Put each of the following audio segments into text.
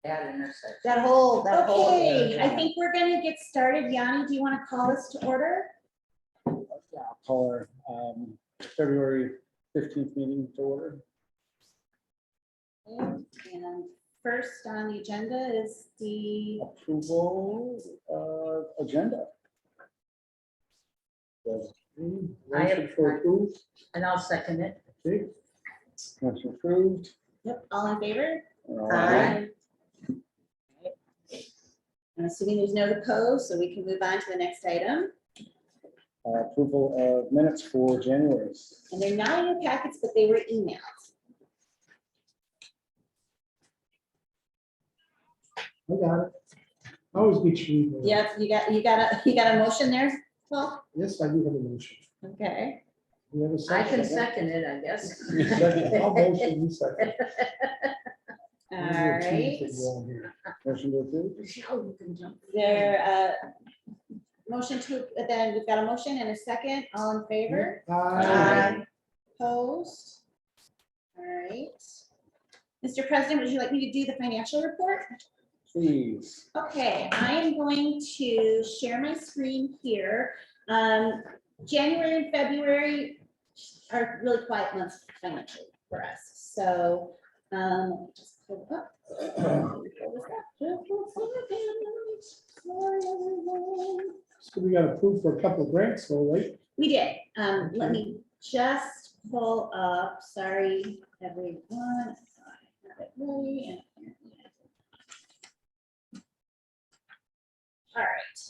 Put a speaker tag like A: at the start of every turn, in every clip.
A: That intersection.
B: that whole.
C: Okay,
B: I think we're gonna get started. Yanni, do you want to call us to order?
C: Yeah, I'll call our February 15th meeting to order.
B: And first on the agenda is the,
C: Approval agenda. Motion for approve.
A: And I'll second it.
C: Okay. Motion approved.
B: yep, all in favor?
A: Aye.
B: I'm assuming there's no opposed, so we can move on to the next item.
C: Approval of minutes for January.
B: And they're not in your packets, but they were emailed.
D: I got it. I always get you.
B: Yep, you got a motion there, Paul?
D: Yes, I do have a motion.
B: Okay.
D: You have a
A: I
D: second?
A: can second it, I guess.
D: Second. I'll motion, you second.
B: All
D: These are two
B: right.
D: things wrong here.
C: Motion to approve.
A: Oh, you can jump.
B: There, motion to, then we've got a motion and a second, all in favor?
D: Aye.
B: Opposed? All right. Mr. President, would you like me to do the financial report?
C: Please.
B: Okay, I am going to share my screen here. January and February are really quiet months financially for us, so, just pull up. Sorry, everyone.
D: So we got approved for a couple of grants, so right?
B: We did. Let me just pull up, sorry, everyone. I have it ready and apparently I- All right.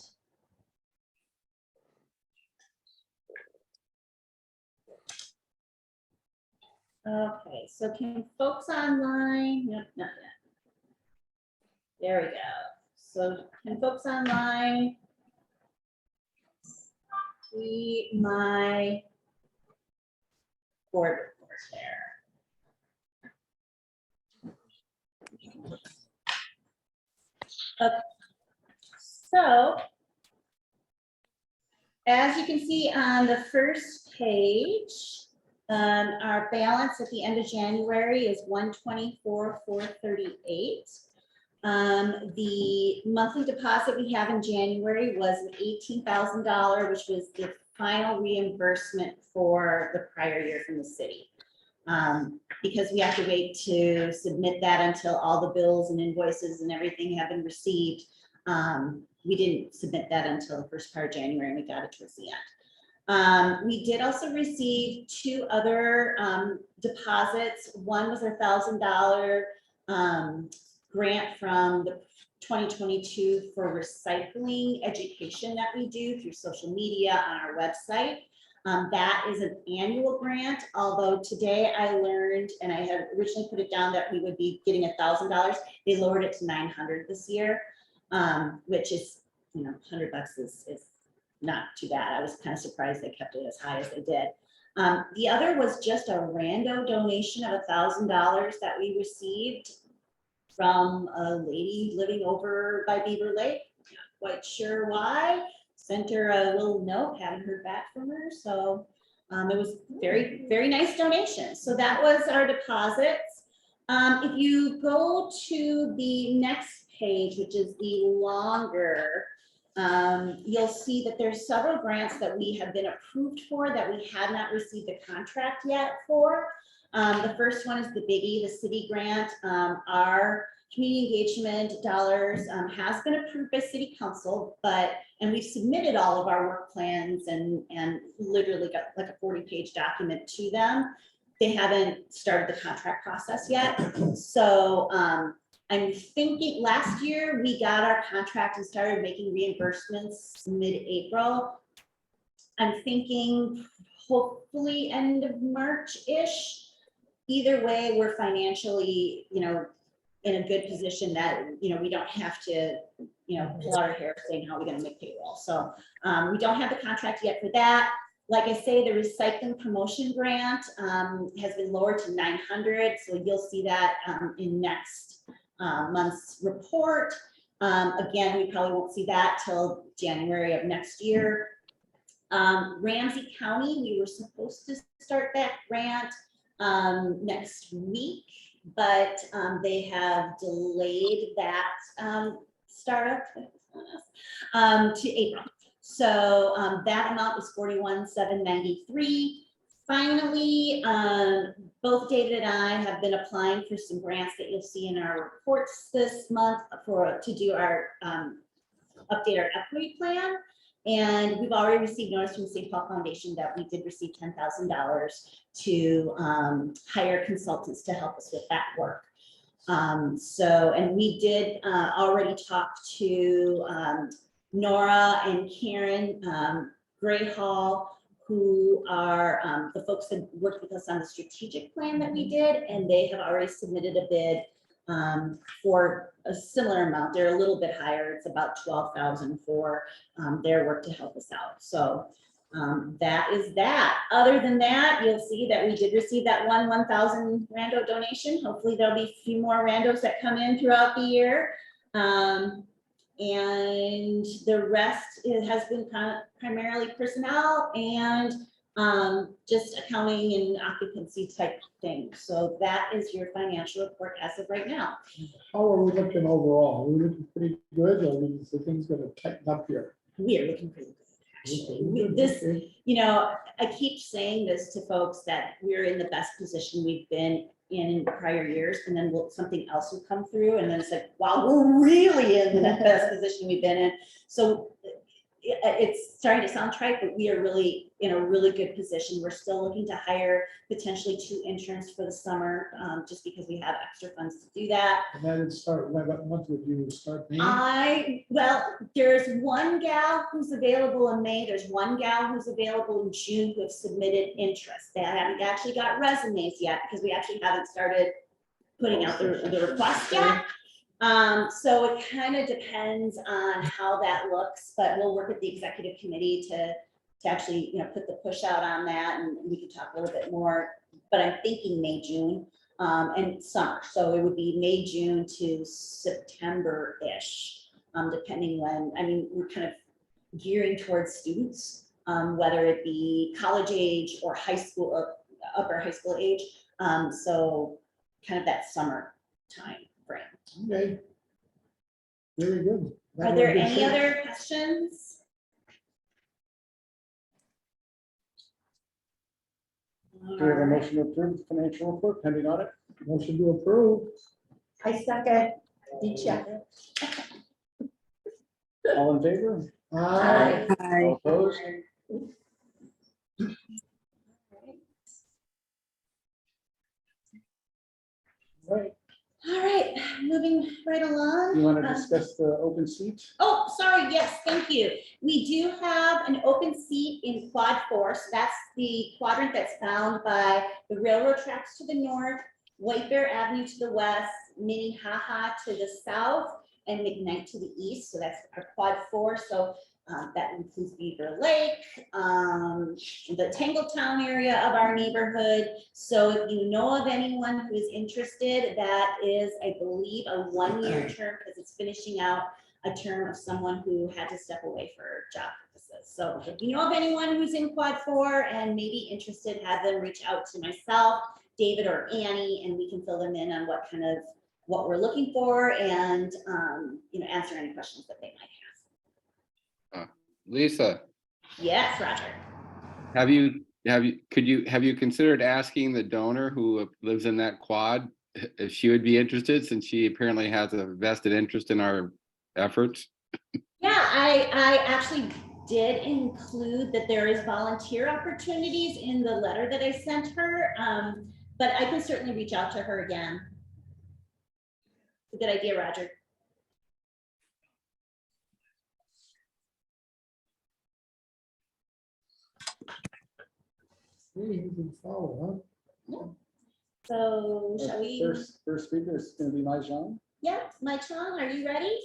B: Okay, so can folks online, no, not yet. There we go. So can folks online see my board report there? Okay. So as you can see on the first page, our balance at the end of January is 124,438. The monthly deposit we have in January was $18,000, which was the final reimbursement for the prior year from the city. Because we have to wait to submit that until all the bills and invoices and everything have been received. We didn't submit that until the first part of January, and we got it towards the end. We did also receive two other deposits. One was $1,000 grant from the 2022 for recycling education that we do through social media on our website. That is an annual grant, although today I learned, and I had originally put it down that we would be getting $1,000. They lowered it to $900 this year, which is, $100 is not too bad. I was kind of surprised they kept it as high as they did. The other was just a rando donation of $1,000 that we received from a lady living over by Beaver Lake. Not quite sure why. Sent her a little note, haven't heard back from her. So it was very, very nice donation. So that was our deposits. If you go to the next page, which is the longer, you'll see that there's several grants that we have been approved for that we have not received a contract yet for. The first one is the biggie, the city grant. Our community engagement dollars has been approved by city council, and we've submitted all of our work plans and literally got like a 40-page document to them. They haven't started the contract process yet. So I'm thinking last year we got our contract and started making reimbursements mid-April. I'm thinking hopefully end of March-ish. Either way, we're financially, in a good position that, we don't have to, pull our hair saying how we're going to make payroll. So we don't have the contract yet for that. Like I say, the recycling promotion grant has been lowered to $900. So you'll see that in next month's report. Again, we probably won't see that till January of next year. Ramsey County, we were supposed to start that grant next week. but they have delayed that startup to April. So that amount was 41,793. Finally, both David and I have been applying for some grants that you'll see in our reports this month to do our update our equity plan. And we've already received notice from the St. Paul Foundation that we did receive $10,000 to hire consultants to help us with that work. And we did already talk to Nora and Karen Gray Hall, who are the folks that worked with us on the strategic plan that we did, and they have already submitted a bid for a similar amount. They're a little bit higher. It's about 12,000 for their work to help us out. So that is that. Other than that, you'll see that we did receive that 1,000 rando donation. Hopefully there'll be a few more randos that come in throughout the year. And the rest, it has been kind of primarily personnel and just accounting and occupancy type things. So that is your financial report as of right now.
D: How are we looking overall? Are we looking pretty good, or is the things gonna tighten up here?
B: We are looking pretty good, actually. This, you know, I keep saying this to folks that we're in the best position we've been in prior years, and then something else will come through, and then it's like, wow, we're really in the best position we've been in. So it's starting to sound trite, but we are really in a really good position. We're still looking to hire potentially 2 interns for the summer, just because we have extra funds to do that.
D: And that would start, what month would you start? May?
B: Well, there's one gal who's available in May. There's one gal who's available in June who have submitted interest. They haven't actually got resumes yet because we actually haven't started putting out the request yet. So it kind of depends on how that looks, but we'll work with the executive committee to actually, you know, put the push out on that, and we can talk a little bit more, but I'm thinking May, June, and summer. So it would be May, June to September-ish, depending when, I mean, we're kind of gearing towards students, whether it be college age or high school or upper high school age. So kind of that summer time frame.
D: Okay. Very good.
B: Are there any other questions?
C: Do we have a motion to approve the financial report pending audit?
D: Motion to approve.
A: I second. Did check.
C: All in favor?
D: Aye.
C: All opposed? Right,
B: All right, moving right along.
C: you want to discuss the open seat?
B: Oh, sorry, yes, thank you. We do have an open seat in Quad 4, so that's the quadrant that's bound by the railroad tracks to the north, White Bear Avenue to the west, Minnehaha to the south, and McKnight to the east. So that's our Quad 4. So that includes Beaver Lake, the Tangletown area of our neighborhood. So if you know of anyone who is interested, that is, I believe, a 1-year term because it's finishing out a term of someone who had to step away for job purposes. So if you know of anyone who's in Quad 4 and maybe interested, have them reach out to myself, David, or Annie, and we can fill them in on what we're looking for and you know, answer any questions that they might have.
E: Lisa,
B: Yes, Roger.
E: have you considered asking the donor who lives in that quad if she would be interested, since she apparently has a vested interest in our efforts?
B: Yeah, I actually did include that there is volunteer opportunities in the letter that I sent her, but I can certainly reach out to her again. It's a good idea, Roger.
D: You can follow,
B: So shall we?
C: First speaker is going to be Mai-Jean.
B: Yeah, Mai Chong, are you ready?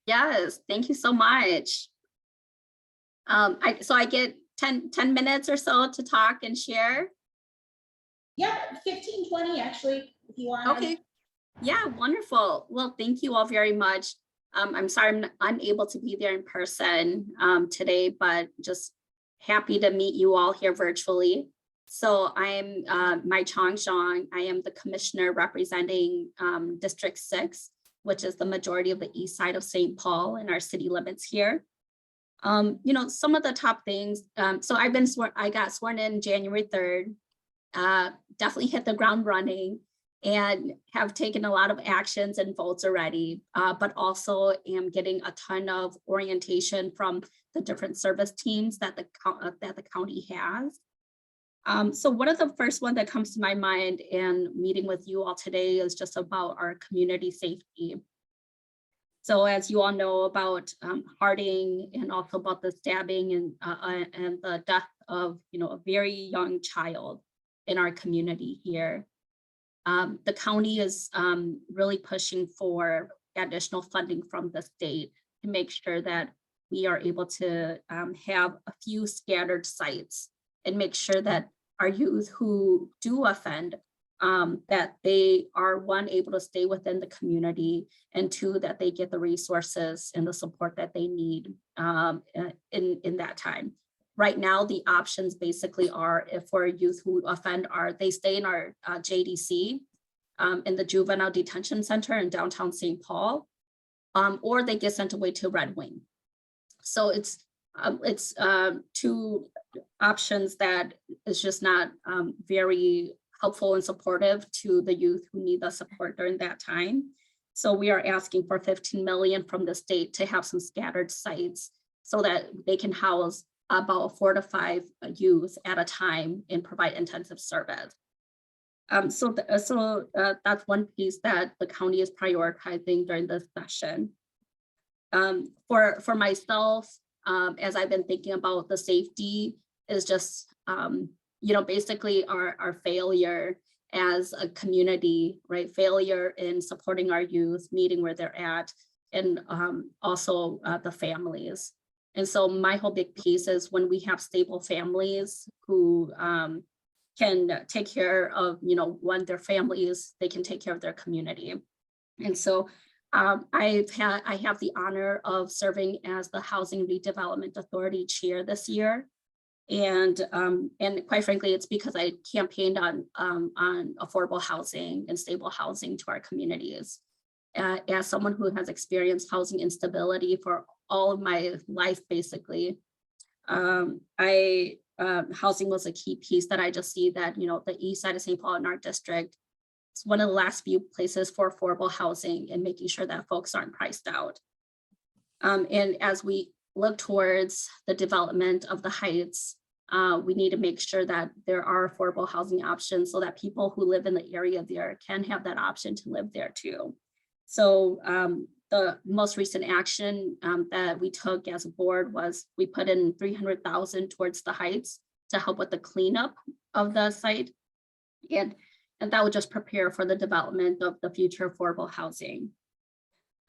F: Yes, thank you so much. So I get 10 minutes or so to talk and share.
B: Yeah, 15, 20 actually, if you want.
F: Okay. Yeah, wonderful. Well, thank you all very much. I'm sorry I'm unable to be there in person today, but just happy to meet you all here virtually. So I'm Mai Chong Zhang. I am the commissioner representing District 6, which is the majority of the east side of St. Paul in our city limits here. You know, some of the top things. So I got sworn in January 3rd. Definitely hit the ground running and have taken a lot of actions and votes already, but also am getting a ton of orientation from the different service teams that the county has. So one of the first one that comes to my mind in meeting with you all today is just about our community safety. So as you all know about Harding and also about the stabbing and the death of, you know, a very young child in our community here. The county is really pushing for additional funding from the state to make sure that we are able to have a few scattered sites and make sure that our youth who do offend, that they are, one, able to stay within the community, and two, that they get the resources and the support that they need in that time. Right now, the options basically are, if for youth who offend, they stay in our JDC, in the Juvenile Detention Center in downtown St. Paul, or they get sent away to Red Wing. So it's two options that is just not very helpful and supportive to the youth who need the support during that time. So we are asking for 15 million from the state to have some scattered sites so that they can house about 4 to 5 youth at a time and provide intensive service. So that's one piece that the county is prioritizing during this session. For myself, as I've been thinking about the safety, is just, you know, basically our failure as a community, right? Failure in supporting our youth, meeting where they're at, and also the families. And so my whole big piece is when we have stable families who can take care of, you know, their families, they can take care of their community. And so I have the honor of serving as the Housing Redevelopment Authority Chair this year. And quite frankly, it's because I campaigned on affordable housing and stable housing to our communities. As someone who has experienced housing instability for all of my life, basically, housing was a key piece that I just see that, you know, the east side of St. Paul in our district, it's one of the last few places for affordable housing and making sure that folks aren't priced out. And as we look towards the development of the Heights, we need to make sure that there are affordable housing options so that people who live in the area there can have that option to live there too. So the most recent action that we took as a board was we put in $300,000 towards the Heights to help with the cleanup of the site. And that would just prepare for the development of the future affordable housing.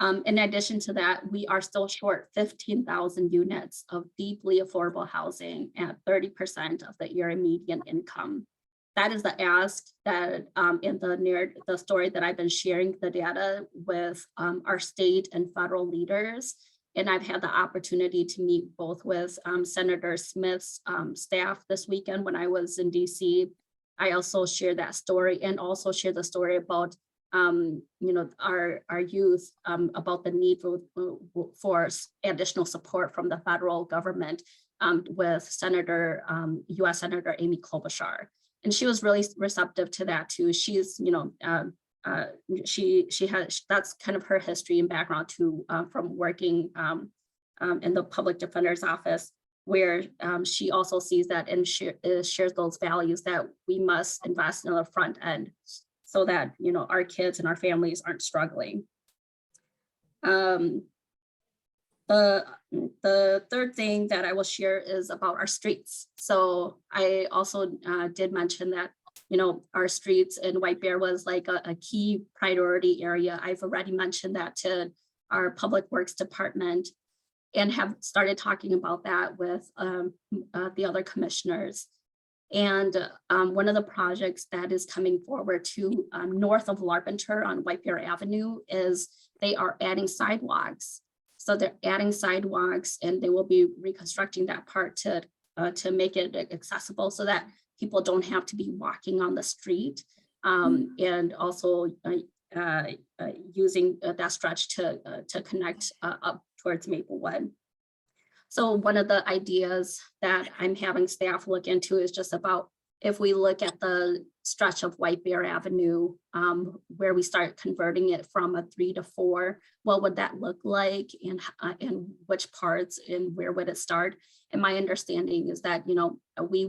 F: In addition to that, we are still short 15,000 units of deeply affordable housing at 30% of the area median income. That is the ask that in the story that I've been sharing the data with our state and federal leaders. And I've had the opportunity to meet both with Senator Smith's staff this weekend when I was in DC. I also share that story and also share the story about you know, our youth, about the need for additional support from the federal government with US Senator Amy Klobuchar. And she was really receptive to that too. She's, you know, she has, that's kind of her history and background too, from working in the public defender's office, where she also sees that and shares those values that we must invest in the front end so that, you know, our kids and our families aren't struggling. The third thing that I will share is about our streets. So I also did mention that, you know, our streets in White Bear was like a key priority area. I've already mentioned that to our Public Works Department and have started talking about that with the other commissioners. And one of the projects that is coming forward to north of Larpenteur on White Bear Avenue is they are adding sidewalks. So they're adding sidewalks and they will be reconstructing that part to make it accessible so that people don't have to be walking on the street. And also using that stretch to connect up towards Maplewood. So one of the ideas that I'm having staff look into is just about if we look at the stretch of White Bear Avenue, where we start converting it from a 3 to 4, what would that look like, and which parts, and where would it start? And my understanding is that, you know, we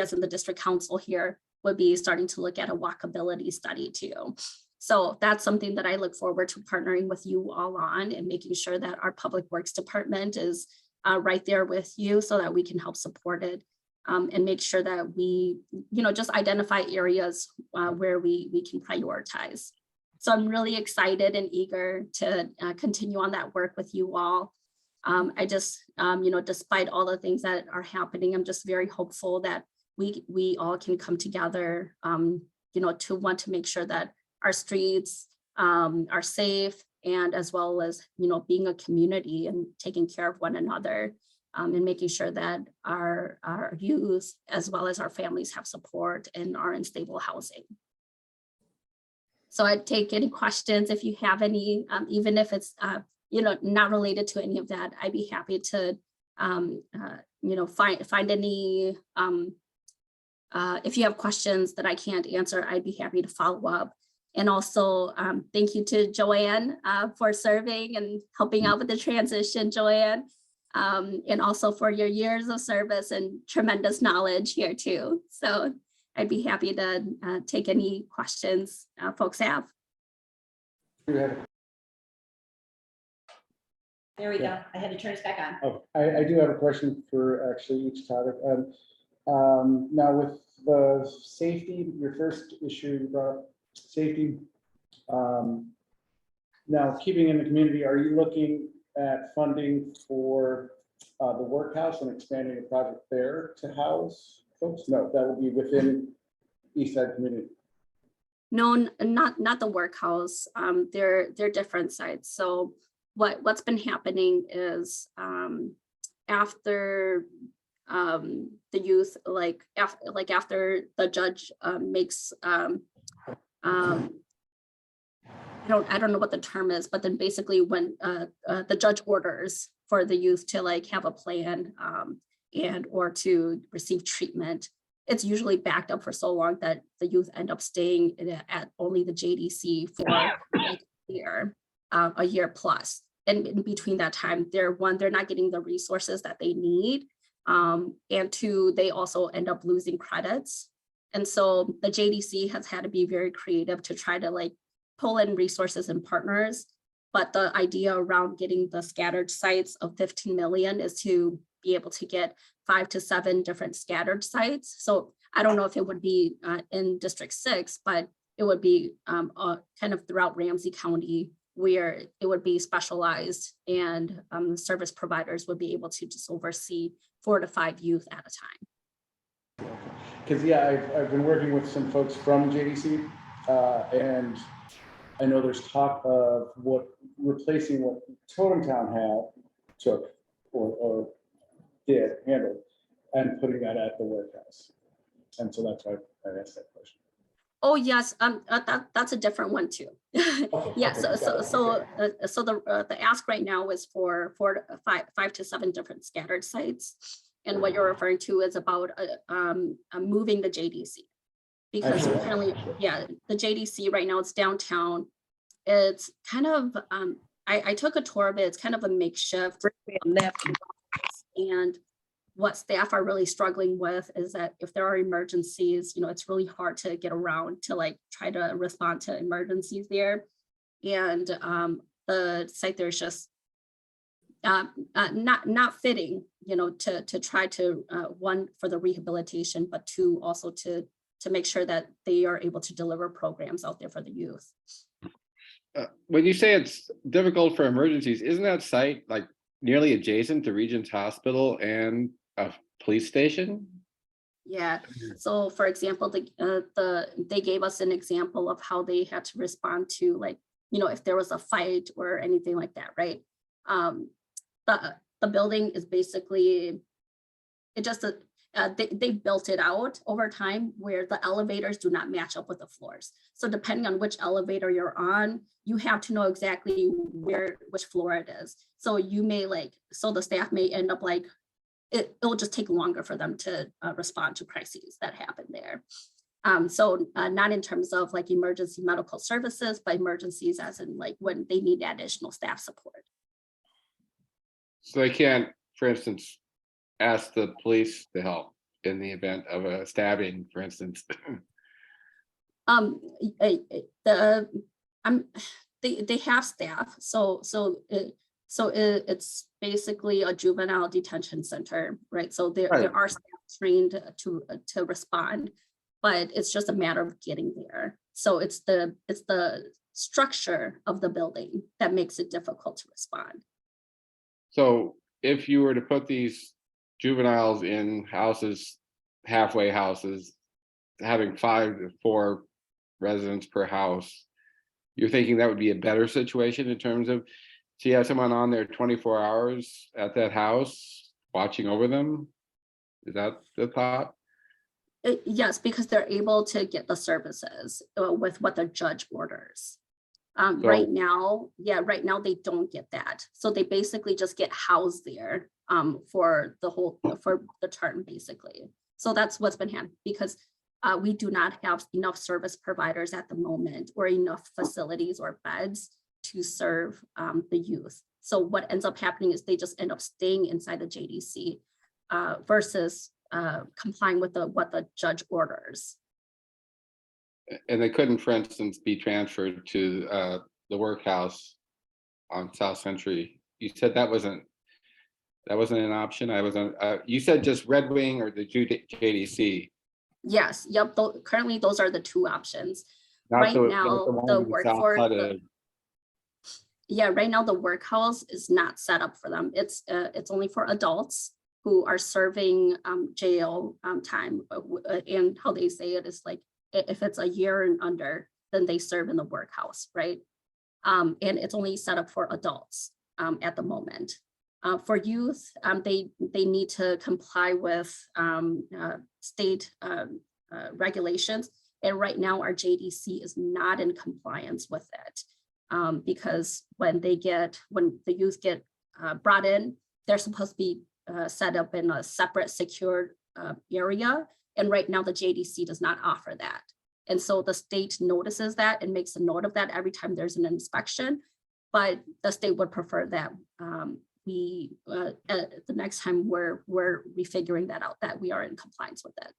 F: as in the district council here would be starting to look at a walkability study too. So that's something that I look forward to partnering with you all on, and making sure that our public works department is right there with you so that we can help support it, and make sure that we, you know, just identify areas where we can prioritize. So I'm really excited and eager to continue on that work with you all. I just, you know, despite all the things that are happening, I'm just very hopeful that we all can come together, you know, to want to make sure that our streets are safe, and as well as, you know, being a community and taking care of one another, and making sure that our youth as well as our families have support and are in stable housing. So I'd take any questions if you have any, even if it's, you know, not related to any of that. I'd be happy to, you know, find any, if you have questions that I can't answer, I'd be happy to follow up. And also, thank you to Joanne for serving and helping out with the transition, Joanne. And also for your years of service and tremendous knowledge here too. So I'd be happy to take any questions folks have.
B: There we go. I had to turn it back on.
C: Oh, I do have a question for actually each topic. Now with the safety, your first issue you brought up, safety. Now keeping in the community, are you looking at funding for the workhouse and expanding the project there to house folks? No, that will be within East Side community.
F: No, not the workhouse. They're different sites. So what's been happening is after the youth, after the judge makes I don't know what the term is, but then basically when the judge orders for the youth to like have a plan and or to receive treatment, it's usually backed up for so long that the youth end up staying at only the JDC for like a year plus. And in between that time, they're not getting the resources that they need. And two, they also end up losing credits. And so the JDC has had to be very creative to try to like pull in resources and partners. But the idea around getting the scattered sites of 15 million is to be able to get 5 to 7 different scattered sites. So I don't know if it would be in District 6, but it would be kind of throughout Ramsey County, where it would be specialized, and service providers would be able to just oversee 4 to 5 youth at a time.
C: Because yeah, I've been working with some folks from JDC, and I know there's talk of replacing what Totem Town took or handled, and putting that at the workhouse. And so that's why I asked that question.
F: Oh yes, that's a different one too.
C: Okay,
F: Yeah,
C: okay,
F: so the ask right now is for 5 to 7 different scattered sites, and what you're referring to is about moving the JDC, because apparently, yeah, the JDC right now, it's downtown. It's kind of I took a tour of it. It's kind of a makeshift. And what staff are really struggling with is that if there are emergencies, you know, it's really hard to get around to like try to respond to emergencies there. And the site there's just not fitting, you know, to try to one, for the rehabilitation, but two, also to make sure that they are able to deliver programs out there for the youth.
E: When you say it's difficult for emergencies, isn't that site like nearly adjacent to Regents Hospital and a police station?
F: Yeah, so for example, they gave us an example of how they had to respond to, like, you know, if there was a fight or anything like that, right? The building is basically, they built it out over time where the elevators do not match up with the floors. So depending on which elevator you're on, you have to know exactly which floor it is. So you may so the staff may end up it'll just take longer for them to respond to crises that happen there. So not in terms of emergency medical services, but emergencies as in when they need additional staff support.
E: So they can't, for instance, ask the police to help in the event of a stabbing, for instance.
F: They have staff, it's basically a juvenile detention center, right? So there
E: Right.
F: are staff trained to respond, but it's just a matter of getting there. So it's the structure of the building that makes it difficult to respond.
E: So if you were to put these juveniles in houses, halfway houses, having 5 to 4 residents per house, you're thinking that would be a better situation in terms of, so you have someone on there 24 hours at that house watching over them? Is that the thought?
F: Yes, because they're able to get the services with what the judge orders. Right now they don't get that. So they basically just get housed there for the term, basically. So that's what's been happening, because we do not have enough service providers at the moment or enough facilities or beds to serve the youth. So what ends up happening is they just end up staying inside the JDC versus complying with what the judge orders.
E: And they couldn't, for instance, be transferred to the workhouse on South Century. You said that wasn't an option. You said just Red Wing or the JDC.
F: Yes, yep. Currently, those are the two options.
E: Not
F: Right
E: not
F: now,
E: one
F: the
E: on south
F: workforce.
E: side of-
F: Right now the workhouse is not set up for them. It's only for adults who are serving jail time. And how they say it is if it's a year and under, then they serve in the workhouse, right? And it's only set up for adults at the moment. For youth, they need to comply with state regulations. And right now our JDC is not in compliance with it. Because when the youth get brought in, they're supposed to be set up in a separate secured area. And right now the JDC does not offer that. And so the state notices that and makes a note of that every time there's an inspection. But the state would prefer that the next time we're refiguring that out, that we are in compliance with it.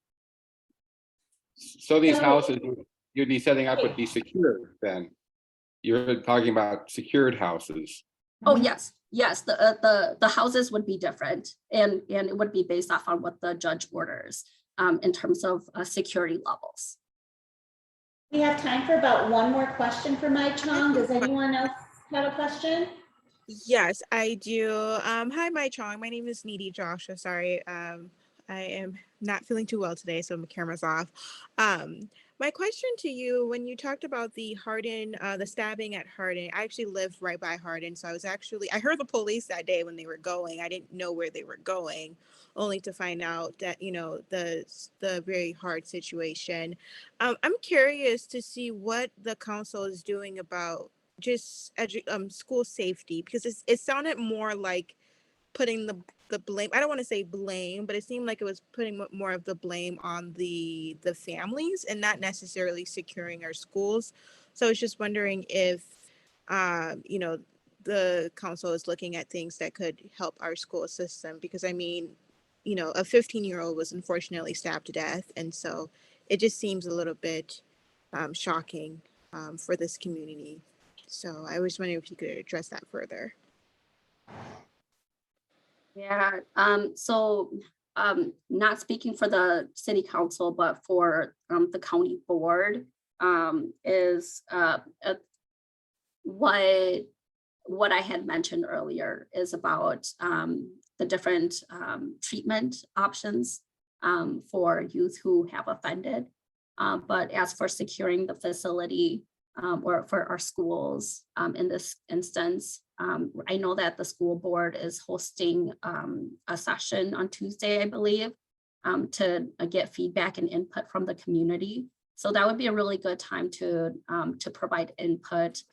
E: So these houses you'd be setting up would be secure then? You're talking about secured houses.
F: Oh, yes, the houses would be different, and it would be based off on what the judge orders in terms of security levels.
B: We have time for about one more question for Mai Chong. Does anyone else have a question?
G: Yes, I do. Hi, Mai Chong. My name is Needy Joshua. Sorry, I am not feeling too well today, so my camera's off. My question to you, when you talked about the Hardin, the stabbing at Hardin, I actually live right by Hardin, so I heard the police that day when they were going. I didn't know where they were going, only to find out that, the very hard situation. I'm curious to see what the council is doing about just school safety, because it sounded more like putting the blame. I don't want to say blame, but it seemed like it was putting more of the blame on the families and not necessarily securing our schools. So I was just wondering if the council is looking at things that could help our school system, because a 15-year-old was unfortunately stabbed to death, and so it just seems a little bit shocking for this community. So I was wondering if you could address that further.
F: Yeah, so not speaking for the city council, but for the county board, is what I had mentioned earlier is about the different treatment options for youth who have offended. But as for securing the facility or for our schools in this instance, I know that the school board is hosting a session on Tuesday, I believe, get feedback and input from the community. So that would be a really good time to provide input.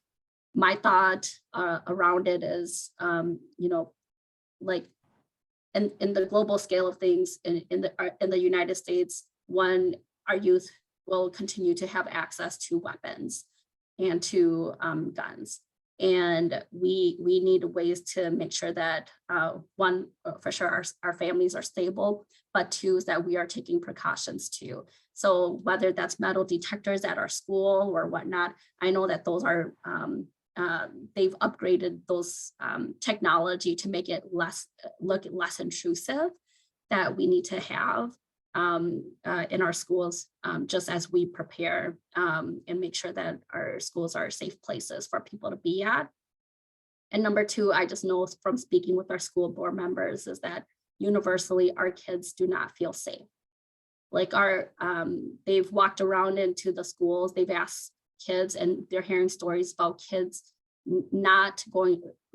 F: My thought around it is, like in the global scale of things in the United States, our youth will continue to have access to weapons and to guns. And we need ways to make sure that one, for sure, our families are stable, but two, is that we are taking precautions too. So whether that's metal detectors at our school or whatnot, I know that those are, they've upgraded those technology to make it look less intrusive, that we need to have in our schools, just as we prepare and make sure that our schools are safe places for people to be at. And number two, I just know from speaking with our school board members is that universally our kids do not feel safe. Like they've walked around into the schools, they've asked kids, and they're hearing stories about kids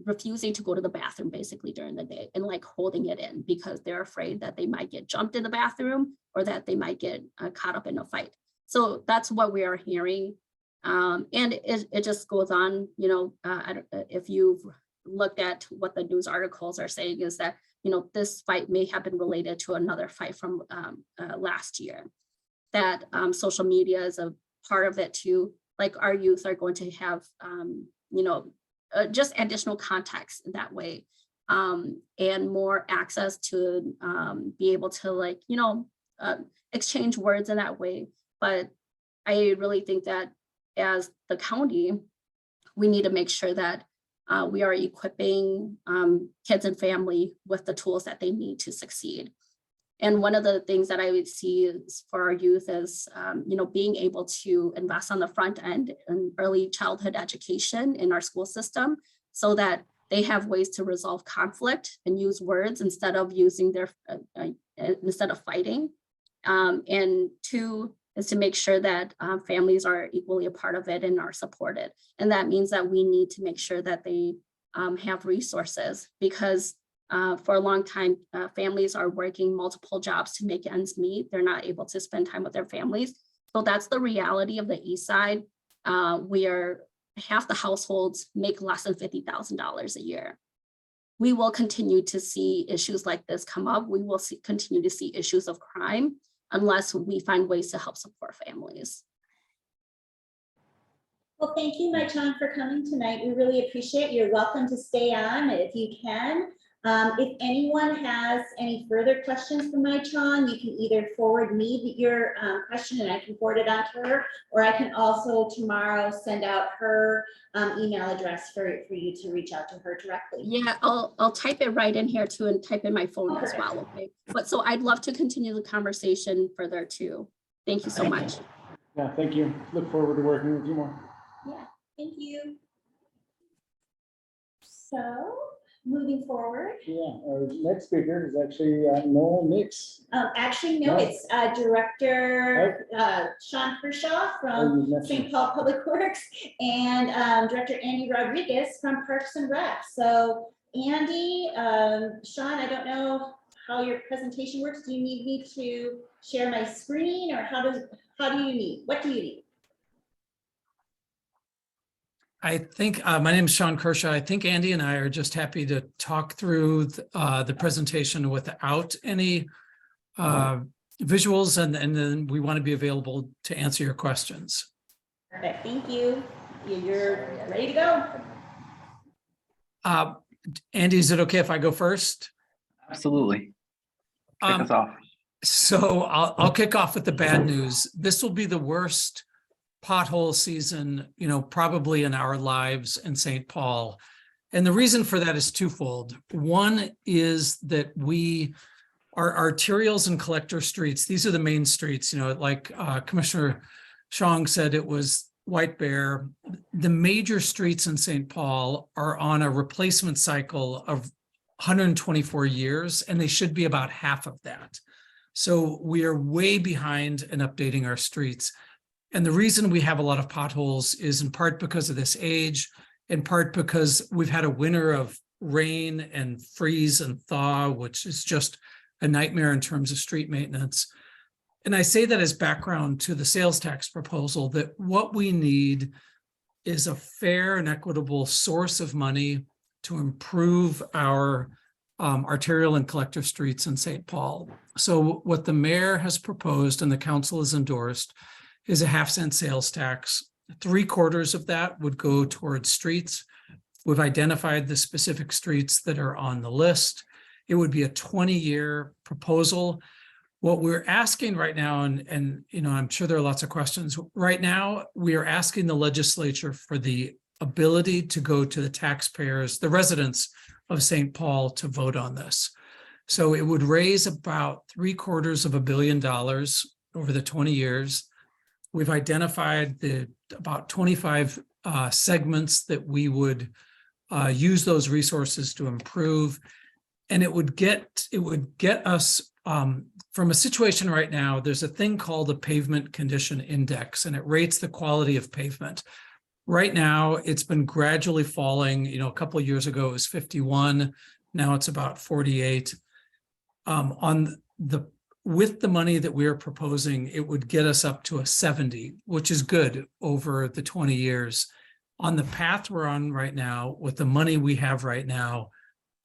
F: refusing to go to the bathroom basically during the day and like holding it in because they're afraid that they might get jumped in the bathroom or that they might get caught up in a fight. So that's what we are hearing. And it just goes on, if you've looked at what the news articles are saying is that, this fight may have been related to another fight from last year, that social media is a part of it too. Like our youth are going to have, just additional context in that way, and more access to be able to exchange words in that way. But I really think that as the county, we need to make sure that we are equipping kids and family with the tools that they need to succeed. And one of the things that I would see is for our youth is, being able to invest on the front end in early childhood education in our school system so that they have ways to resolve conflict and use words instead of instead of fighting. And two is to make sure that families are equally a part of it and are supported. And that means that we need to make sure that they have resources because for a long time, families are working multiple jobs to make ends meet. They're not able to spend time with their families. So that's the reality of the East Side. Half the households make less than $50,000 a year. We will continue to see issues like this come up. We will continue to see issues of crime unless we find ways to help support families.
B: Well, thank you, Mai Chong, for coming tonight. We really appreciate it. You're welcome to stay on if you can. If anyone has any further questions for Mai Chong, you can either forward me your question and I can forward it on to her, or I can also tomorrow send out her email address for you to reach out to her directly.
F: Yeah, I'll type it right in here too and type in my phone as
B: Okay.
F: well, okay? But so I'd love to continue the conversation further too. Thank you so much.
C: Yeah, thank you. Look forward to working with you more.
B: Yeah, thank you. So, moving forward.
C: Yeah, our next speaker is actually Noel Nix.
B: Actually, no,
C: No.
B: it's Director Sean Kershaw from St. Paul Public Works and Director Andy Rodriguez from Parks and Rec. So Andy, Sean, I don't know how your presentation works. Do you need me to share my screen or what do you need?
H: I think my name is Sean Kershaw. I think Andy and I are just happy to talk through the presentation without any visuals, and then we want to be available to answer your questions.
B: Perfect, thank you. You're ready to go.
H: Andy, is it okay if I go first?
I: Absolutely. Kick us off.
H: So I'll kick off with the bad news. This will be the worst pothole season, probably in our lives in St. Paul. And the reason for that is twofold. One is that our arterials and collector streets, these are the main streets, like Commissioner Chong said, it was White Bear. The major streets in St. Paul are on a replacement cycle of 124 years, and they should be about half of that. So we are way behind in updating our streets. And the reason we have a lot of potholes is in part because of this age, in part because we've had a winter of rain and freeze and thaw, which is just a nightmare in terms of street maintenance. And I say that as background to the sales tax proposal, that what we need is a fair and equitable source of money to improve our arterial and collector streets in St. Paul. So what the mayor has proposed and the council has endorsed is a 0.5-cent sales tax. 3/4 of that would go towards streets. We've identified the specific streets that are on the list. It would be a 20-year proposal. What we're asking right now, and you know, I'm sure there are lots of questions. Right now, we are asking the legislature for the ability to go to the taxpayers, the residents of St. Paul, to vote on this. So it would raise about $750 million over the 20 years. We've identified about 25 segments that we would use those resources to improve. And it would get us from a situation right now. There's a thing called the Pavement Condition Index, and it rates the quality of pavement. Right now, it's been gradually falling. You know, a couple of years ago, it was 51. Now it's about 48. With the money that we're proposing, it would get us up to a 70, which is good over the 20 years. On the path we're on right now, with the money we have right now,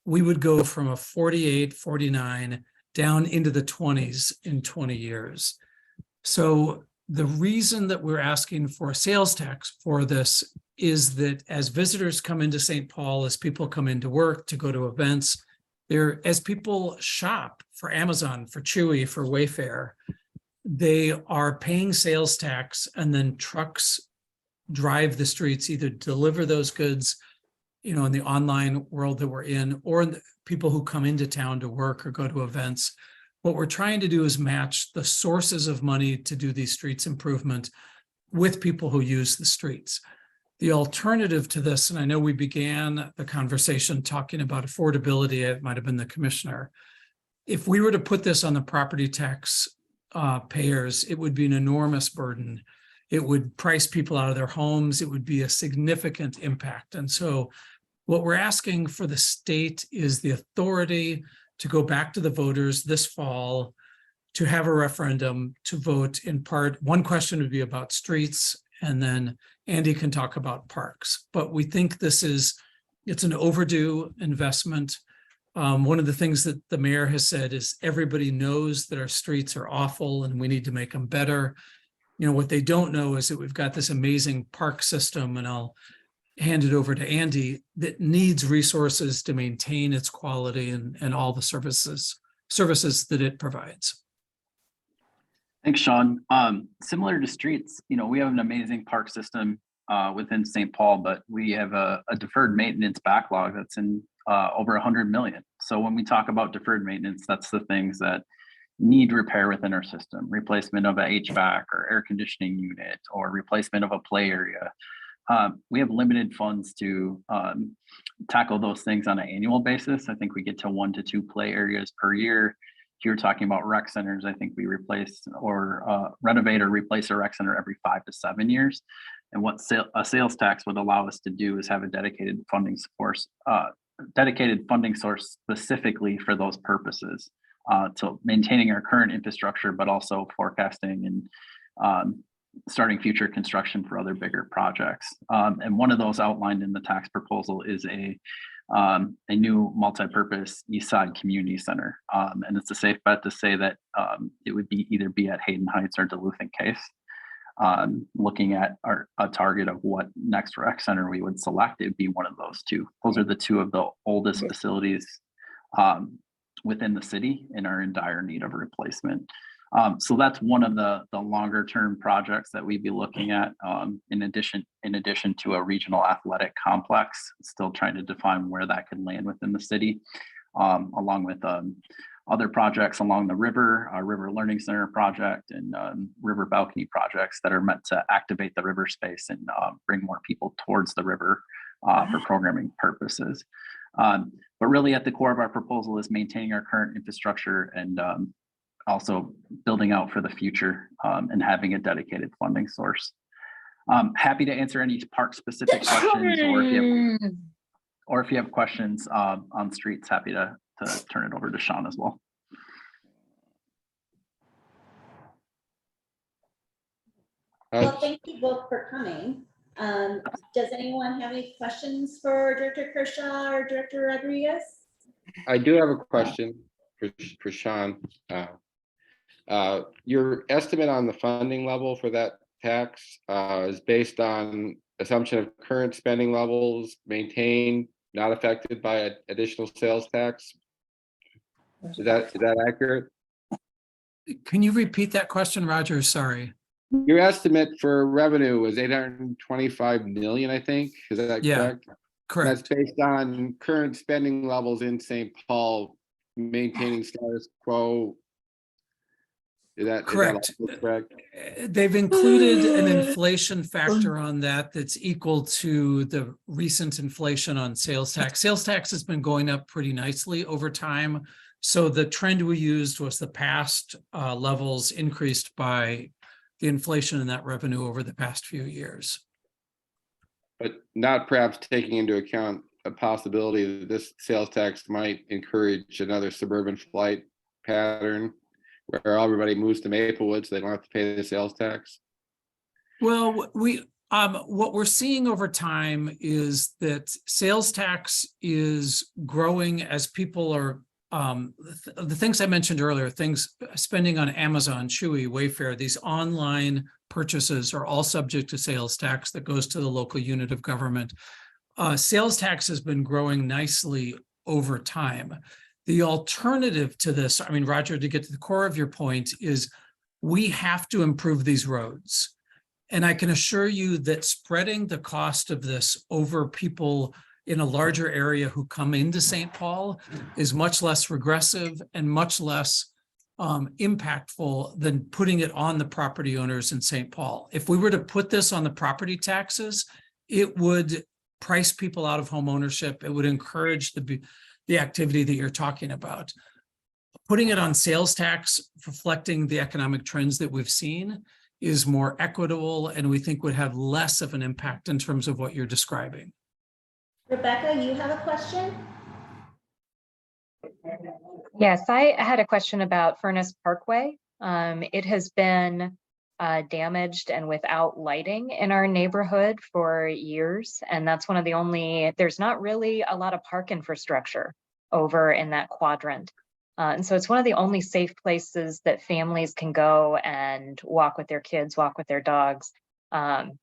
H: we would go from a 48, 49 down into the 20s in 20 years. So the reason that we're asking for a sales tax for this is that as visitors come into St. Paul, as people come into work to go to events, as people shop for Amazon, for Chewy, for Wayfair, they are paying sales tax, and then trucks drive the streets, either deliver those goods, you know, in the online world that we're in, or the people who come into town to work or go to events. What we're trying to do is match the sources of money to do these streets improvement with people who use the streets. The alternative to this, and I know we began the conversation talking about affordability, it might have been the commissioner. If we were to put this on the property tax payers, it would be an enormous burden. It would price people out of their homes. It would be a significant impact. And so what we're asking for the state is the authority to go back to the voters this fall to have a referendum to vote in part. One question would be about streets, and then Andy can talk about parks. But we think it's an overdue investment. One of the things that the mayor has said is everybody knows that our streets are awful and we need to make them better. You know, what they don't know is that we've got this amazing park system, and I'll hand it over to Andy, that needs resources to maintain its quality and all the services that it provides.
I: Thanks, Sean. Similar to streets, you know, we have an amazing park system within St. Paul, but we have a deferred maintenance backlog that's in over 100 million. So when we talk about deferred maintenance, that's the things that need repair within our system: replacement of a HVAC or air conditioning unit, or replacement of a play area. We have limited funds to tackle those things on an annual basis. I think we get to 1 to 2 play areas per year. If you're talking about rec centers, I think we replace or renovate or replace a rec center every 5 to 7 years. And what a sales tax would allow us to do is have a dedicated funding source specifically for those purposes, to maintaining our current infrastructure, but also forecasting and starting future construction for other bigger projects. And one of those outlined in the tax proposal is a new multi-purpose East Side Community Center. And it's a safe bet to say that it would either be at Hayden Heights or Duluth and Case. Looking at a target of what next rec center we would select, it'd be one of those two. Those are the two of the oldest facilities within the city and are in dire need of replacement. So that's one of the longer term projects that we'd be looking at, in addition to a regional athletic complex, still trying to define where that could land within the city, along with other projects along the river, our River Learning Center project, and river balcony projects that are meant to activate the river space and bring more people towards the river for programming purposes. But really at the core of our proposal is maintaining our current infrastructure and also building out for the future, and having a dedicated funding source. Happy to answer any park specific questions, or if you have questions on streets, happy to turn it over to Sean as well.
B: Well, thank you both for coming. Does anyone have any questions for Director Kershaw or Director Rodriguez?
E: I do have a question for Sean. Your estimate on the funding level for that tax is based on assumption of current spending levels maintained, not affected by additional sales tax. Is that accurate?
H: Can you repeat that question, Roger? Sorry.
E: Your estimate for revenue was 825 million, I think. Is that
H: Yeah,
E: correct?
H: correct.
E: That's based on current spending levels in St. Paul, maintaining status quo. Is that
H: Correct.
E: also correct?
H: They've included an inflation factor on that that's equal to the recent inflation on sales tax. Sales tax has been going up pretty nicely over time. So the trend we used was the past levels increased by the inflation in that revenue over the past few years.
E: But not perhaps taking into account a possibility that this sales tax might encourage another suburban flight pattern where everybody moves to Maplewood so they don't have to pay the sales tax.
H: Well, what we're seeing over time is that sales tax is growing as people are, the things I mentioned earlier, things spending on Amazon, Chewy, Wayfair, these online purchases are all subject to sales tax that goes to the local unit of government. Sales tax has been growing nicely over time. The alternative to this, I mean, Roger, to get to the core of your point, is we have to improve these roads. And I can assure you that spreading the cost of this over people in a larger area who come into St. Paul is much less regressive and much less impactful than putting it on the property owners in St. Paul. If we were to put this on the property taxes, it would price people out of home ownership. It would encourage the activity that you're talking about. Putting it on sales tax, reflecting the economic trends that we've seen, is more equitable and we think would have less of an impact in terms of what you're describing.
B: Rebecca, you have a question?
J: Yes, I had a question about Furnace Parkway. It has been damaged and without lighting in our neighborhood for years. And that's one of the only, there's not really a lot of park infrastructure over in that quadrant. And so it's one of the only safe places that families can go and walk with their kids, walk with their dogs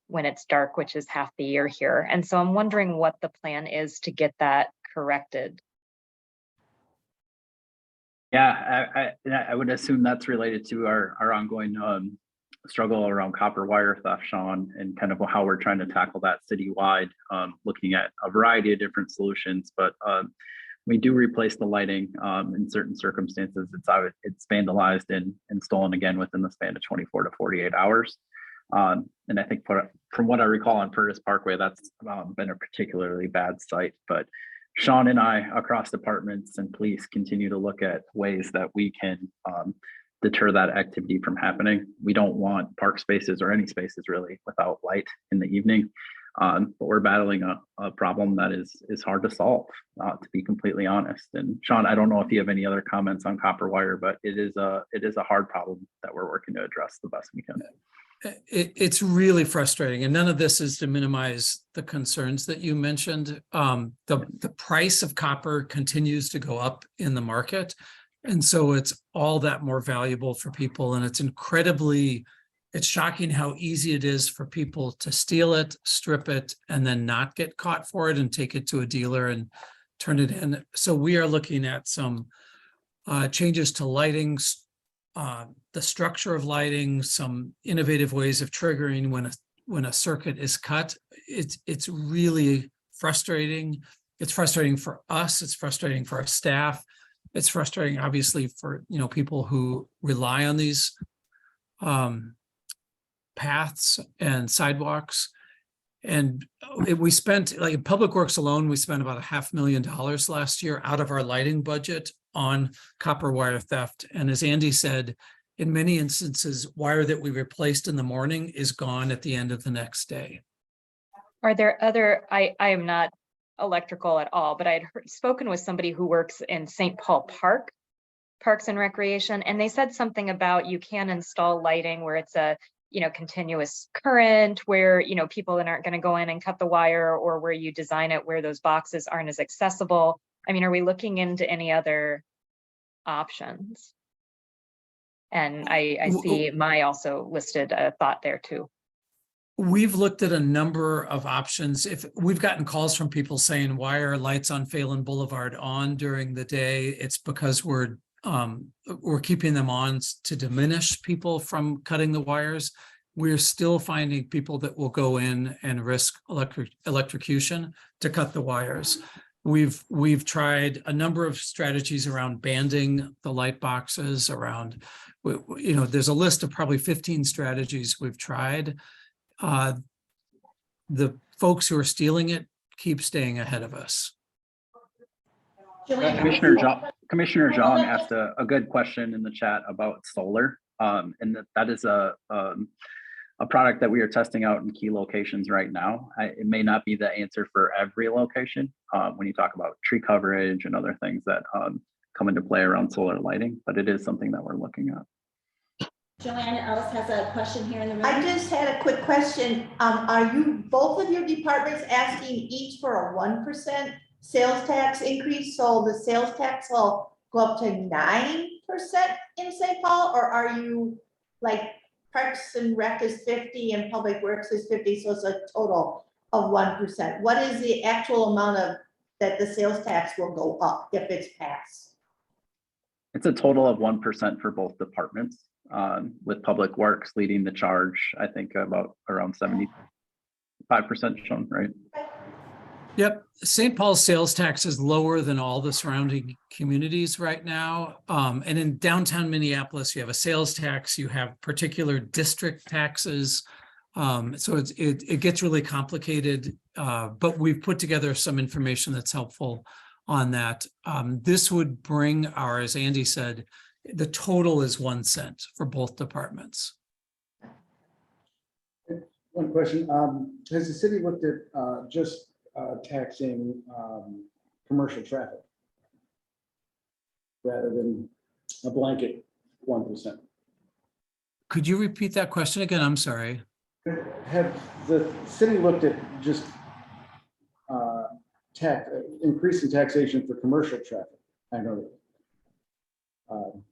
J: when it's dark, which is half the year here. And so I'm wondering what the plan is to get that corrected.
I: Yeah, I would assume that's related to our ongoing struggle around copper wire theft, Sean, and kind of how we're trying to tackle that citywide, looking at a variety of different solutions. But we do replace the lighting in certain circumstances. It's vandalized and stolen again within the span of 24 to 48 hours. And I think from what I recall on Furnace Parkway, that's been a particularly bad site. But Sean and I, across departments and police, continue to look at ways that we can deter that activity from happening. We don't want park spaces or any spaces really without light in the evening. But we're battling a problem that is hard to solve, to be completely honest. And Sean, I don't know if you have any other comments on copper wire, but it is a hard problem that we're working to address the best we can.
H: It's really frustrating, and none of this is to minimize the concerns that you mentioned. The price of copper continues to go up in the market, and so it's all that more valuable for people. And it's shocking how easy it is for people to steal it, strip it, and then not get caught for it and take it to a dealer and turn it in. So we are looking at some changes to lighting, the structure of lighting, some innovative ways of triggering when a circuit is cut. It's really frustrating. It's frustrating for us. It's frustrating for our staff. It's frustrating, obviously, for people who rely on these paths and sidewalks. And we spent, like in Public Works alone, we spent about $500,000 last year out of our lighting budget on copper wire theft. And as Andy said, in many instances, wire that we replaced in the morning is gone at the end of the next day.
J: Are there other, I am not electrical at all, but I had spoken with somebody who works in St. Paul Parks and Recreation, and they said something about you can install lighting where it's a continuous current where, people that aren't going to go in and cut the wire, or where you design it where those boxes aren't as accessible? I mean, are we looking into any other options? And I see Mai also listed a thought there too.
H: We've looked at a number of options. If we've gotten calls from people saying, why are lights on Phelan Boulevard on during the day? It's because we're keeping them on to diminish people from cutting the wires. We're still finding people that will go in and risk electrocution to cut the wires. We've tried a number of strategies around banding the light boxes around, there's a list of probably 15 strategies we've tried. The folks who are stealing it keep staying ahead of us.
I: Commissioner Zhang asked a good question in the chat about solar, and that is a product that we are testing out in key locations right now. It may not be the answer for every location when you talk about tree coverage and other things that come into play around solar lighting, but it is something that we're looking at.
B: Joanna Ellis has a question here in the room.
A: I just had a quick question. Are you, both of your departments asking each for a 1% sales tax increase? So the sales tax will go up to 9% in St. Paul, or are you like Parks and Rec is 50 and Public Works is 50, so it's a total of 1%? What is the actual amount of that the sales tax will go up if it's passed?
I: It's a total of 1% for both departments, with Public Works leading the charge, I think about around 75% shown, right?
H: Yep, St. Paul's sales tax is lower than all the surrounding communities right now. And in downtown Minneapolis, you have a sales tax, you have particular district taxes. So it gets really complicated, but we've put together some information that's helpful on that. This would bring our, as Andy said, the total is 1 cent for both departments.
C: One question, has the city looked at just taxing commercial traffic rather than a blanket 1%?
H: Could you repeat that question again? I'm sorry.
C: Have the city looked at just increasing taxation for commercial traffic? I know that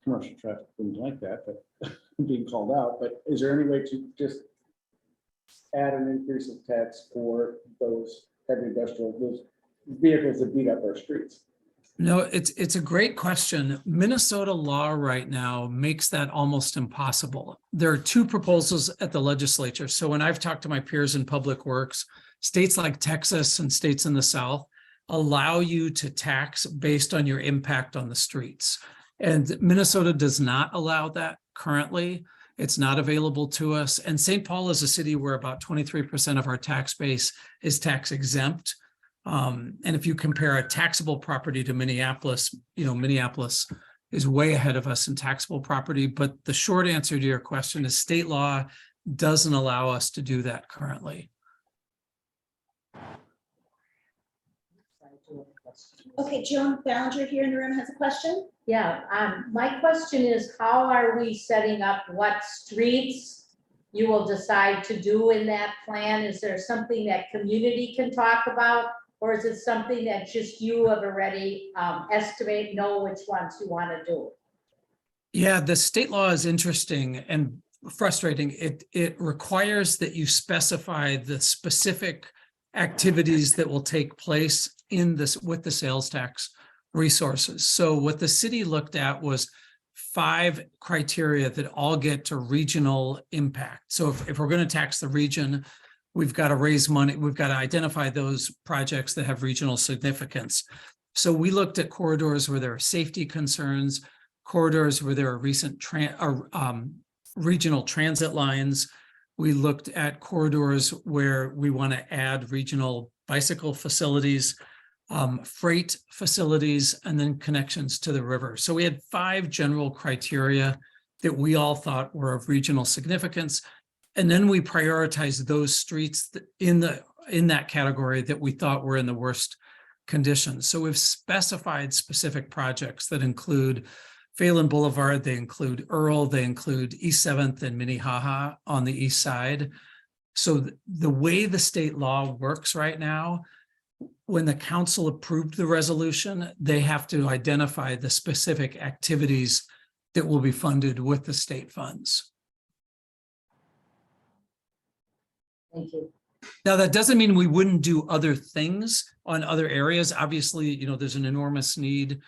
C: commercial traffic wouldn't like that, but being called out, but is there any way to just add an increase of tax for those heavy industrial, those vehicles that beat up our streets?
H: No, it's a great question. Minnesota law right now makes that almost impossible. There are two proposals at the legislature. So when I've talked to my peers in Public Works, states like Texas and states in the South allow you to tax based on your impact on the streets. And Minnesota does not allow that currently. It's not available to us. And St. Paul is a city where about 23% of our tax base is tax exempt. And if you compare a taxable property to Minneapolis, Minneapolis is way ahead of us in taxable property. But the short answer to your question is state law doesn't allow us to do that currently.
B: Okay, Joan Ballinger here in the room has a question.
A: Yeah, my question is, how are we setting up what streets you will decide to do in that plan? Is there something that community can talk about? Or is it something that just you have already know which ones you want to do?
H: Yeah, the state law is interesting and frustrating. It requires that you specify the specific activities that will take place in this with the sales tax resources. So what the city looked at was 5 criteria that all get to regional impact. So if we're going to tax the region, we've got to raise money. We've got to identify those projects that have regional significance. So we looked at corridors where there are safety concerns, corridors where there are recent regional transit lines. We looked at corridors where we want to add regional bicycle facilities, freight facilities, and then connections to the river. So we had 5 general criteria that we all thought were of regional significance. And then we prioritized those streets in that category that we thought were in the worst conditions. So we've specified specific projects that include Phelan Boulevard, they include Earl, they include East 7th and Minnehaha on the east side. So the way the state law works right now, when the council approved the resolution, they have to identify the specific activities that will be funded with the state funds.
B: Thank you.
H: Now, that doesn't mean we wouldn't do other things on other areas. Obviously, there's an enormous need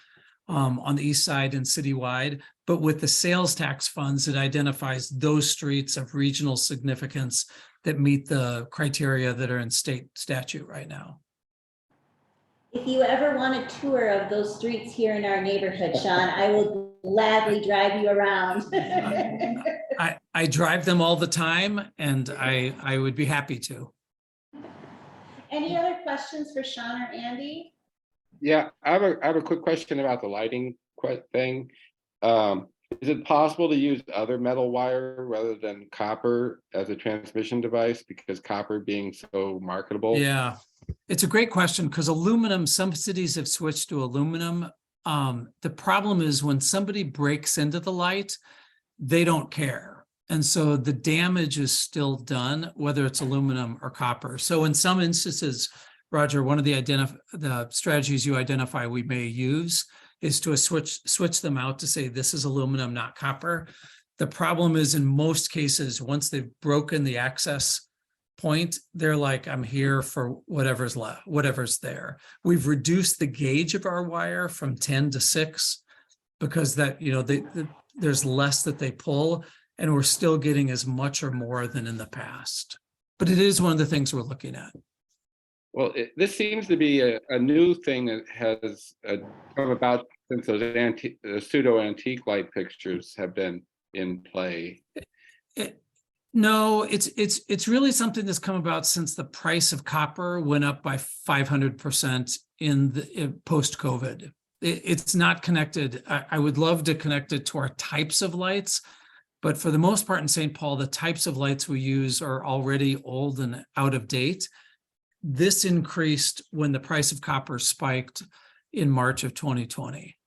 H: on the east side and citywide, but with the sales tax funds, it identifies those streets of regional significance that meet the criteria that are in state statute right now.
B: If you ever want a tour of those streets here in our neighborhood, Sean, I will gladly drive you around.
H: I drive them all the time, and I would be happy to.
B: Any other questions for Sean or Andy?
E: Yeah, I have a quick question about the lighting thing. Is it possible to use other metal wire rather than copper as a transmission device, because copper being so marketable?
H: Yeah, it's a great question, because aluminum, some cities have switched to aluminum. The problem is when somebody breaks into the light, they don't care. And so the damage is still done, whether it's aluminum or copper. So in some instances, Roger, one of the strategies you identify we may use is to switch them out to say this is aluminum, not copper. The problem is in most cases, once they've broken the access point, they're like, I'm here for whatever's left, whatever's there. We've reduced the gauge of our wire from 10 to 6 because that, there's less that they pull, and we're still getting as much or more than in the past. But it is one of the things we're looking at.
E: Well, this seems to be a new thing that has come about since those pseudo-antique light fixtures have been in play.
H: No, it's really something that's come about since the price of copper went up by 500% in post-COVID. It's not connected. I would love to connect it to our types of lights, but for the most part in St. Paul, the types of lights we use are already old and out of date. This increased when the price of copper spiked in March of 2020.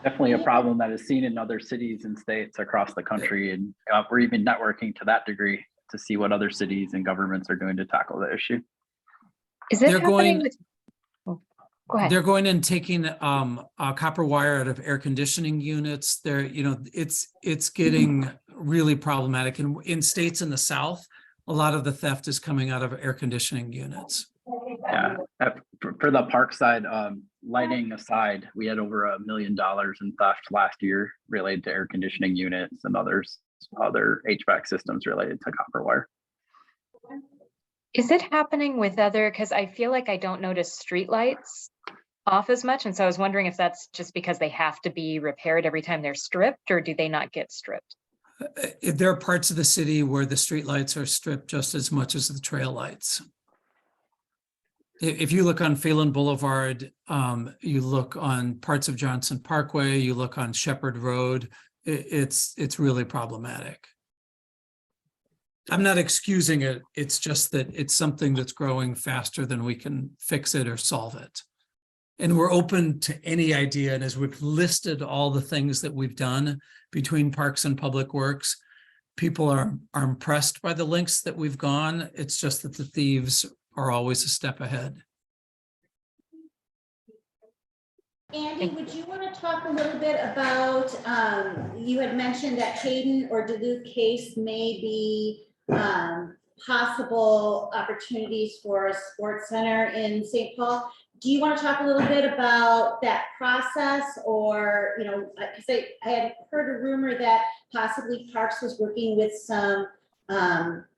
I: Definitely a problem that is seen in other cities and states across the country. And we're even networking to that degree to see what other cities and governments are doing to tackle the issue.
J: Is it happening with? Oh, go ahead.
H: They're going and taking copper wire out of air conditioning units. It's getting really problematic. And in states in the South, a lot of the theft is coming out of air conditioning units.
I: Yeah, for the park side, lighting aside, we had over $1 million in theft last year related to air conditioning units and other HVAC systems related to copper wire.
J: Is it happening with because I feel like I don't notice streetlights off as much. And so I was wondering if that's just because they have to be repaired every time they're stripped, or do they not get stripped?
H: There are parts of the city where the streetlights are stripped just as much as the trail lights. If you look on Phelan Boulevard, you look on parts of Johnson Parkway, you look on Shepherd Road, it's really problematic. I'm not excusing it. It's just that it's something that's growing faster than we can fix it or solve it. And we're open to any idea. And as we've listed all the things that we've done between Parks and Public Works, people are impressed by the lengths that we've gone. It's just that the thieves are always a step ahead.
B: Andy, would you want to talk a little bit about, you had mentioned that Hayden or Duluth case may be possible opportunities for a sports center in St. Paul. Do you want to talk a little bit about that process, or, because I had heard a rumor that possibly Parks was working with some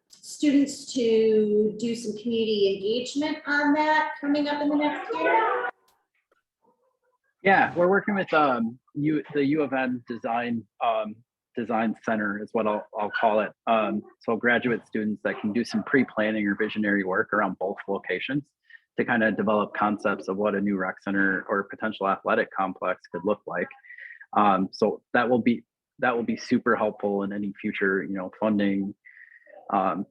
B: students to do some community engagement on that coming up in the next year?
I: Yeah, we're working with the U of M design center is what I'll call it. So graduate students that can do some pre-planning or visionary work around both locations to kind of develop concepts of what a new rec center or potential athletic complex could look like. So that will be super helpful in any future, funding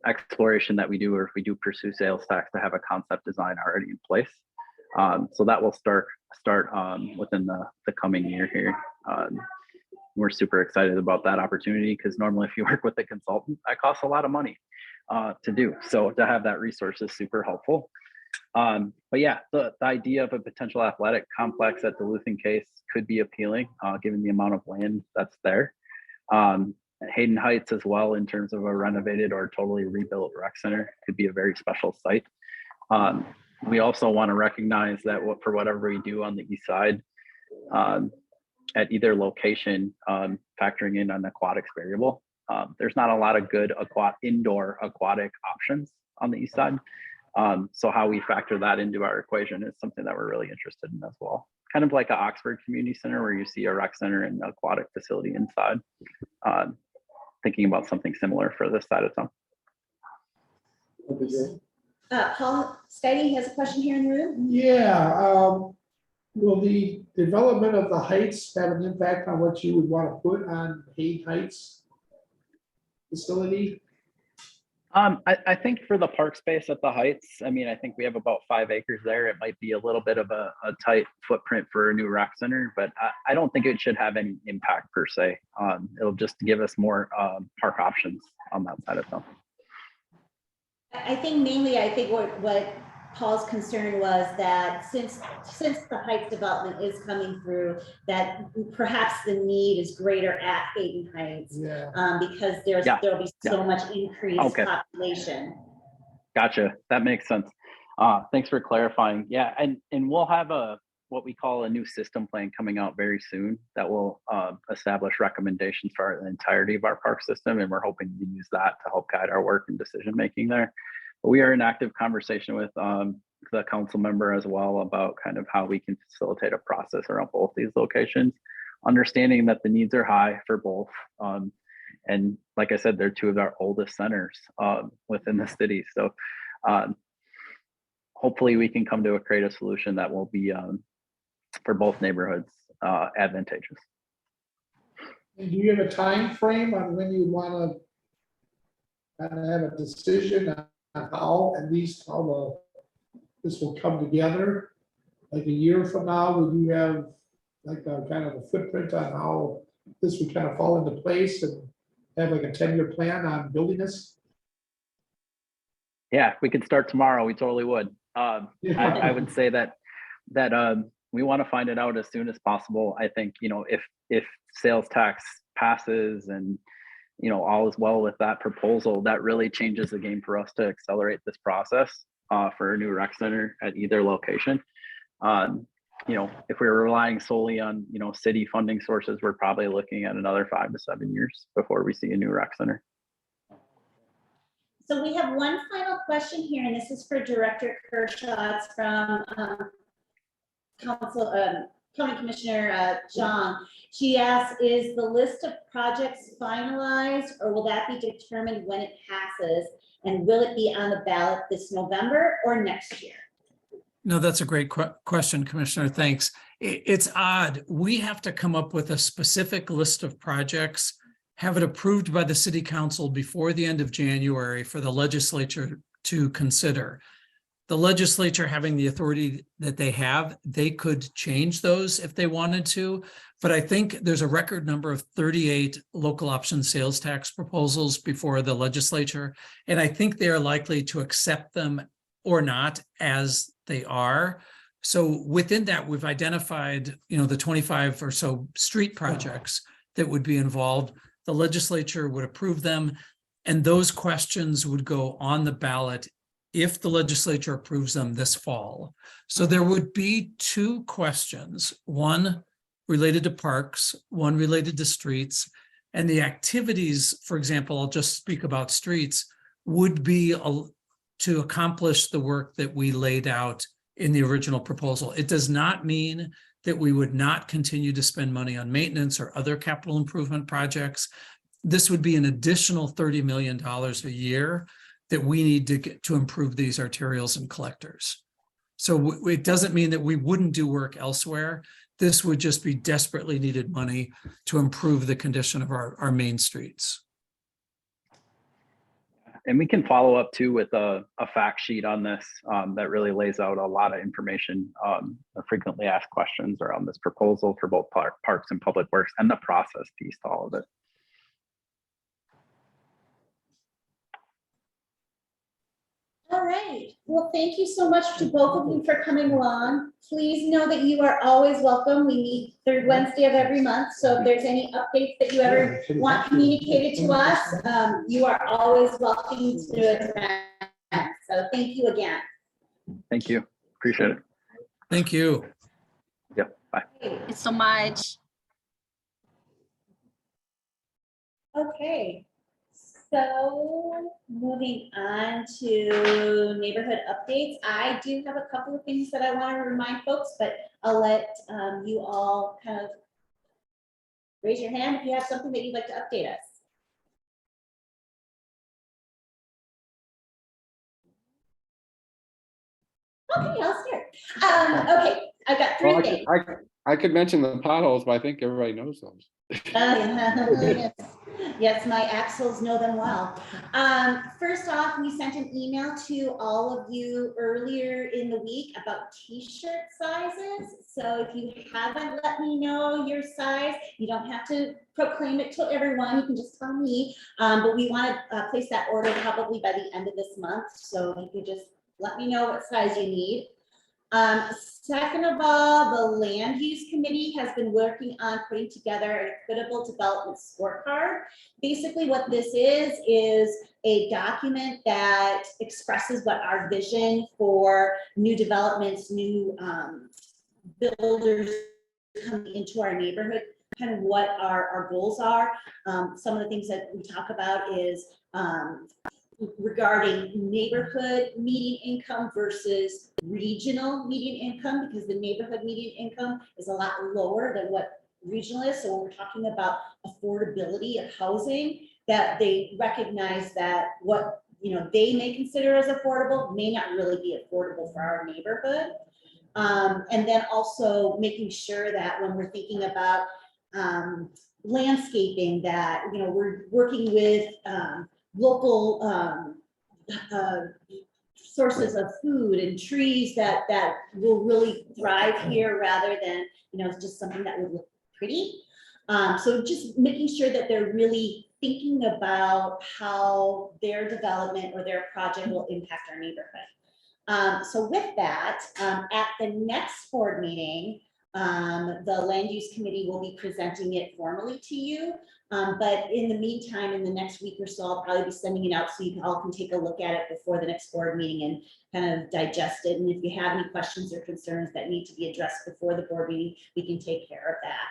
I: exploration that we do, or if we do pursue sales tax, to have a concept design already in place. So that will start within the coming year here. We're super excited about that opportunity because normally if you work with a consultant, that costs a lot of money to do. So to have that resource is super helpful. But yeah, the idea of a potential athletic complex at Duluth and Case could be appealing, given the amount of land that's there. Hayden Heights as well, in terms of a renovated or totally rebuilt rec center, could be a very special site. We also want to recognize that for whatever we do on the east side, at either location, factoring in an aquatics variable, there's not a lot of good indoor aquatic options on the east side. So how we factor that into our equation is something that we're really interested in as well. Kind of like an Oxford Community Center where you see a rec center and aquatic facility inside. Thinking about something similar for this side of town.
B: Paul Steady has a question here in the room.
D: Yeah, will the development of the Heights have an impact on what you would want to put on Hayden Heights facility?
I: I think for the park space at the Heights, I mean, I think we have about 5 acres there. It might be a little bit of a tight footprint for a new rec center, but I don't think it should have any impact per se. It'll just give us more park options on that side of town.
B: I think mainly, what Paul's concern was that since the Heights development is coming through, that perhaps the need is greater at Hayden Heights.
D: Yeah.
B: Because there'll be so much increased population.
I: Gotcha. That makes sense. Thanks for clarifying. Yeah, and we'll have what we call a new system plan coming out very soon that will establish recommendations for the entirety of our park system, and we're hoping to use that to help guide our work and decision making there. But we are in active conversation with the council member as well about kind of how we can facilitate a process around both these locations, understanding that the needs are high for both. And like I said, they're two of our oldest centers within the city. So hopefully we can come to a creative solution that will be for both neighborhoods advantageous.
D: And do you have a time frame on when you want to kind of have a decision on how, at least how this will come together? Like a year from now, would you have like a kind of a footprint on how this would kind of fall into place and have like a 10-year plan on building this?
I: Yeah, we could start tomorrow. We totally would. I would say that we want to find it out as soon as possible. I think, if sales tax passes and, all is well with that proposal, that really changes the game for us to accelerate this process for a new rec center at either location. If we're relying solely on, city funding sources, we're probably looking at another 5 to 7 years before we see a new rec center.
B: So we have one final question here, and this is for Director Kershaw. It's from County Commissioner John. She asks, is the list of projects finalized, or will that be determined when it passes? And will it be on the ballot this November or next year?
H: No, that's a great question, Commissioner. Thanks. It's odd. We have to come up with a specific list of projects, have it approved by the City Council before the end of January for the legislature to consider. The legislature, having the authority that they have, they could change those if they wanted to. But I think there's a record number of 38 local option sales tax proposals before the legislature. And I think they are likely to accept them or not as they are. So within that, we've identified, the 25 or so street projects that would be involved. The legislature would approve them, and those questions would go on the ballot if the legislature approves them this fall. So there would be 2 questions, one related to parks, one related to streets, and the activities, for example, I'll just speak about streets, would be to accomplish the work that we laid out in the original proposal. It does not mean that we would not continue to spend money on maintenance or other capital improvement projects. This would be an additional $30 million a year that we need to get to improve these arterials and collectors. So it doesn't mean that we wouldn't do work elsewhere. This would just be desperately needed money to improve the condition of our main streets.
I: And we can follow up too with a fact sheet on this that really lays out a lot of information, frequently asked questions around this proposal for both parks and public works and the process piece to all of it.
B: All right, well, thank you so much to both of you for coming along. Please know that you are always welcome. We meet third Wednesday of every month, so if there's any updates that you ever want communicated to us, you are always welcome to attend. So thank you again.
I: Thank you. Appreciate it.
H: Thank you.
I: Yep. Bye.
F: Thank you so much.
B: Okay, so moving on to neighborhood updates. I do have a couple of things that I want to remind folks, but I'll let you all kind of raise your hand if you have something that you'd like to update us. Okay, I'll start. Okay, I've got three
E: Well,
B: things.
E: I could mention the potholes, but I think everybody knows those.
B: Yes, my axles know them well. First off, we sent an email to all of you earlier in the week about t-shirt sizes. So if you haven't let me know your size, you don't have to proclaim it to everyone, you can just tell me. But we want to place that order probably by the end of this month. So you could just let me know what size you need. Second of all, the land use committee has been working on putting together an equitable development scorecard. Basically what this is a document that expresses what our vision for new developments, new builders coming into our neighborhood, kind of what our goals are. Some of the things that we talk about is regarding neighborhood median income versus regional median income, because the neighborhood median income is a lot lower than what regional is. So when we're talking about affordability of housing, that they recognize that what they may consider as affordable may not really be affordable for our neighborhood. And then also making sure that when we're thinking about landscaping, that we're working with local sources of food and trees that will really thrive here, rather than just something that would look pretty. So just making sure that they're really thinking about how their development or their project will impact our neighborhood. So with that, at the next board meeting, the land use committee will be presenting it formally to you. But in the meantime, in the next week or so, I'll probably be sending it out so you all can take a look at it before the next board meeting and kind of digest it. And if you have any questions or concerns that need to be addressed before the board meeting, we can take care of that.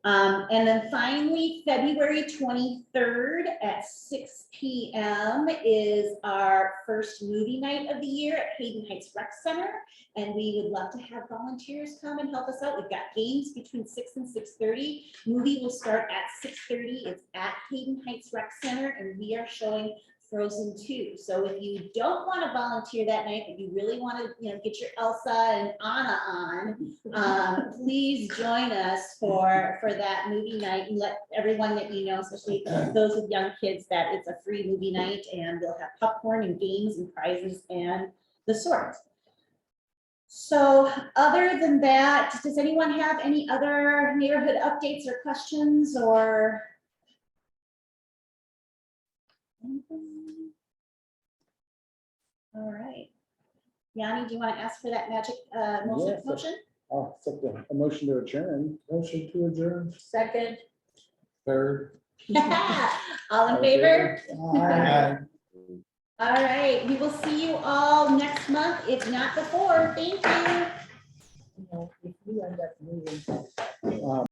B: And then finally, February 23rd at 6 p.m. is our first movie night of the year at Hayden Heights Rec Center. And we would love to have volunteers come and help us out. We've got games between 6 and 6:30. Movie will start at 6:30. It's at Hayden Heights Rec Center, and we are showing Frozen 2. So if you don't want to volunteer that night, but you really want to, get your Elsa and Anna on, please join us for that movie night, and let everyone that you know, especially those with young kids, that it's a free movie night, and they'll have popcorn and games and prizes and the sort. So other than that, does anyone have any other neighborhood updates or questions or? All right. Yanni, do you want to ask for that magic
C: Yes.
B: motion?
C: I'll accept a motion to adjourn.
D: Motion to adjourn.
B: Second.
D: Third.
B: All in favor?
D: Aye.
B: All right, we will see you all next month, if not before. Thank you.
C: Um,